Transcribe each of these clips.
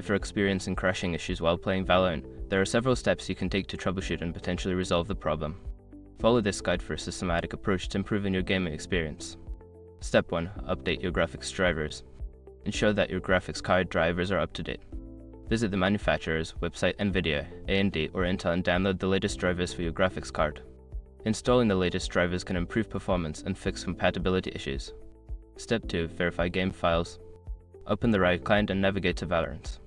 If you're experiencing crashing issues while playing Valorant, there are several steps you can take to troubleshoot and potentially resolve the problem. Follow this guide for a systematic approach to improving your gaming experience. Step 1. Update your graphics drivers. Ensure that your graphics card drivers are up to date. Visit the manufacturer's website, NVIDIA, AMD, or Intel, and download the latest drivers for your graphics card. Installing the latest drivers can improve performance and fix compatibility issues. Step 2. Verify game files. Open the Riot client and navigate to Valorant.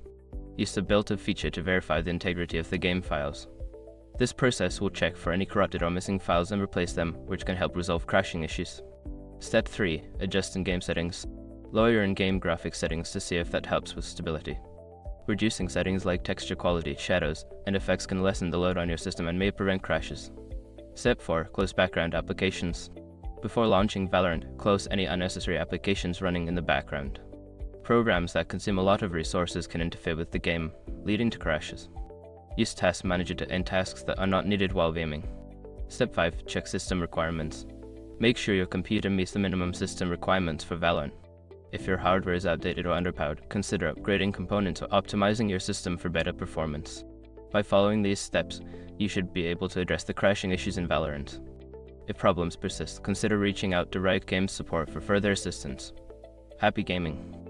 Use the built-in feature to verify the integrity of the game files. This process will check for any corrupted or missing files and replace them, which can help resolve crashing issues. Step 3. Adjust in-game settings. Lower your in-game graphics settings to see if that helps with stability. Reducing settings like texture quality, shadows, and effects can lessen the load on your system and may prevent crashes. Step 4. Close background applications. Before launching Valorant, close any unnecessary applications running in the background. Programs that consume a lot of resources can interfere with the game, leading to crashes. Use Task Manager to end tasks that are not needed while gaming. Step 5. Check system requirements. Make sure your computer meets the minimum system requirements for Valorant. If your hardware is outdated or underpowered, consider upgrading components or optimizing your system for better performance. By following these steps, you should be able to address the crashing issues in Valorant. If problems persist, consider reaching out to Riot Games support for further assistance. Happy gaming!